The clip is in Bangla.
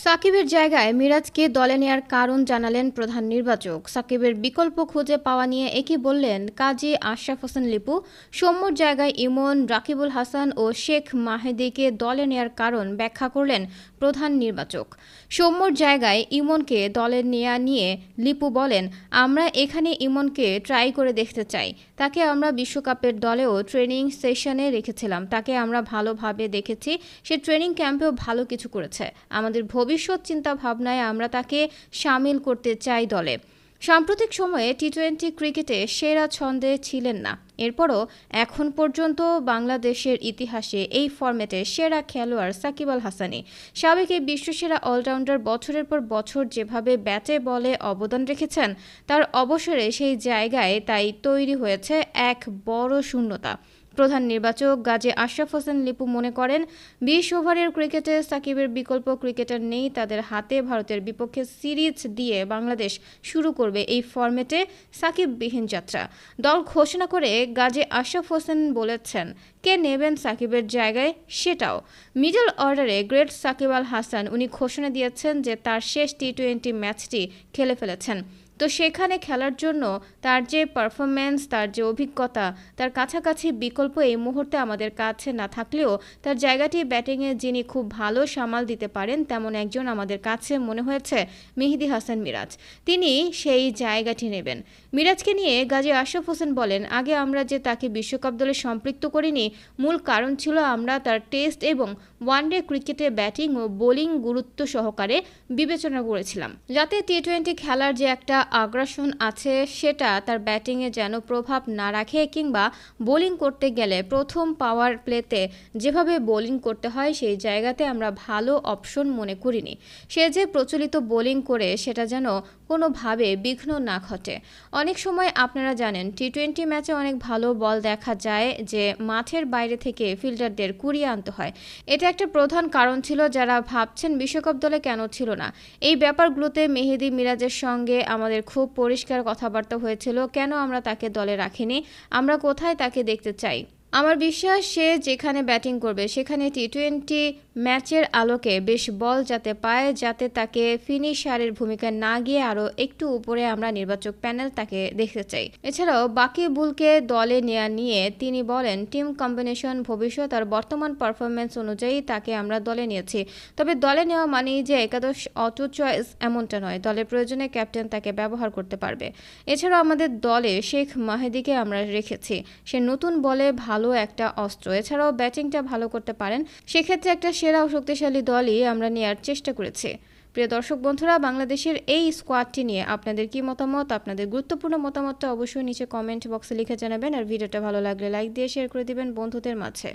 সাকিবের জায়গায় মিরাজকে দলে নেয়ার কারণ জানালেন প্রধান নির্বাচক। সাকিবের বিকল্প খুঁজে পাওয়া নিয়ে একই বললেন কাজী আশরাফ হোসেন লিপু। সৌম্যর জায়গায় ইমন, রাকিবুল হাসান ও শেখ মাহেদীকে দলে নেয়ার কারণ ব্যাখ্যা করলেন প্রধান নির্বাচক। সৌম্যর জায়গায় ইমনকে দলে নেয়া নিয়ে লিপু বলেন, আমরা এখানে ইমনকে ট্রাই করে দেখতে চাই। তাকে আমরা বিশ্বকাপের দলেও ট্রেনিং সেশনে রেখেছিলাম। তাকে আমরা ভালোভাবে দেখেছি, সে ট্রেনিং ক্যাম্পেও ভালো কিছু করেছে। আমাদের ভবিষ্যৎ চিন্তা ভাবনায় আমরা তাকে শামিল করতে চাই দলে। সাম্প্রতিক সময়ে টি-20 ক্রিকেটে সেরা ছন্দে ছিলেন না, এরপরও এখন পর্যন্ত বাংলাদেশের ইতিহাসে এই ফরম্যাটে সেরা খেলোয়াড় সাকিব আল হাসানই। সাবেক এই বিশ্বসেরা অলরাউন্ডার বছরের পর বছর যেভাবে ব্যাটে বলে অবদান রেখেছেন, তার অবসরে সেই জায়গায় তাই তৈরি হয়েছে এক বড় শূন্যতা। প্রধান নির্বাচক গাজী আশরাফ হোসেন লিপু মনে করেন, ২০ ওভারের ক্রিকেটে সাকিবের বিকল্প ক্রিকেটার নেই তাদের হাতে। ভারতের বিপক্ষে সিরিজ দিয়ে বাংলাদেশ শুরু করবে এই ফরম্যাটে সাকিববিহীন যাত্রা। দল ঘোষণা করে গাজী আশরাফ হোসেন বলেছেন, কে নেবেন সাকিবের জায়গায় সেটাও। মিডল অর্ডারে গ্রেট সাকিব আল হাসান, উনি ঘোষণা দিয়েছেন যে তার শেষ টি-20 ম্যাচটি খেলে ফেলেছেন। তো সেখানে খেলার জন্য তার যে পারফরম্যান্স, তার যে অভিজ্ঞতা, তার কাছাকাছি বিকল্প এই মুহূর্তে আমাদের কাছে না থাকলেও তার জায়গাটি ব্যাটিংয়ে যিনি খুব ভালো সামাল দিতে পারেন তেমন একজন আমাদের কাছে মনে হয়েছে মেহেদী হাসান মিরাজ। তিনি সেই জায়গাটি নেবেন। মিরাজকে নিয়ে গাজী আশরাফ হোসেন বলেন, আগে আমরা যে তাকে বিশ্বকাপ দলে সম্পৃক্ত করিনি, মূল কারণ ছিল আমরা তার টেস্ট এবং ওয়ানডে ক্রিকেটে ব্যাটিং ও বোলিং গুরুত্ব সহকারে বিবেচনা করেছিলাম, যাতে টি-20 খেলার যে একটা আগ্রাসন আছে সেটা তার ব্যাটিংয়ে যেন প্রভাব না রাখে, কিংবা বোলিং করতে গেলে প্রথম পাওয়ার প্লেতে যেভাবে বোলিং করতে হয় সেই জায়গাতে আমরা ভালো অপশন মনে করিনি। সে যে প্রচলিত বোলিং করে সেটা যেন কোনোভাবে বিঘ্ন না ঘটে। অনেক সময় আপনারা জানেন টি-20 ম্যাচে অনেক ভালো বল দেখা যায় যে মাঠের বাইরে থেকে ফিল্ডারদের কুড়িয়ে আনতে হয়। এটা একটা প্রধান কারণ ছিল যারা ভাবছেন বিশ্বকাপ দলে কেন ছিল না। এই ব্যাপারগুলোতে মেহেদী মিরাজের সঙ্গে আমাদের খুব পরিষ্কার কথাবার্তা হয়েছিল, কেন আমরা তাকে দলে রাখিনি, আমরা কোথায় তাকে দেখতে চাই। আমার বিশ্বাস সে যেখানে ব্যাটিং করবে সেখানে টি-20 ম্যাচের আলোকে বেশ বল যাতে পায়, যাতে তাকে ফিনিশারের ভূমিকায় না গিয়ে আরও একটু উপরে আমরা নির্বাচক প্যানেল তাকে দেখতে চাই। এছাড়াও বাকিবুলকে দলে নেওয়া নিয়ে তিনি বলেন, টিম কম্বিনেশন, ভবিষ্যৎ আর বর্তমান পারফরমেন্স অনুযায়ী তাকে আমরা দলে নিয়েছি। তবে দলে নেওয়া মানেই যে একাদশ অটো চয়েস এমনটা নয়, দলের প্রয়োজনে ক্যাপ্টেন তাকে ব্যবহার করতে পারবে। এছাড়াও আমাদের দলে শেখ মাহেদীকে আমরা রেখেছি, সে নতুন বলে ভালো একটা অস্ত্র। এছাড়াও ব্যাটিংটা ভালো করতে পারেন, সেক্ষেত্রে একটা সেরা ও শক্তিশালী দলই আমরা নেওয়ার চেষ্টা করেছি। প্রিয় দর্শক বন্ধুরা, বাংলাদেশের এই স্কোয়াডটি নিয়ে আপনাদের কি মতামত? আপনাদের গুরুত্বপূর্ণ মতামতটা অবশ্যই নিচে কমেন্ট বক্সে লিখে জানাবেন। আর ভিডিওটা ভালো লাগলে লাইক দিয়ে শেয়ার করে দিবেন বন্ধুদের মাঝে।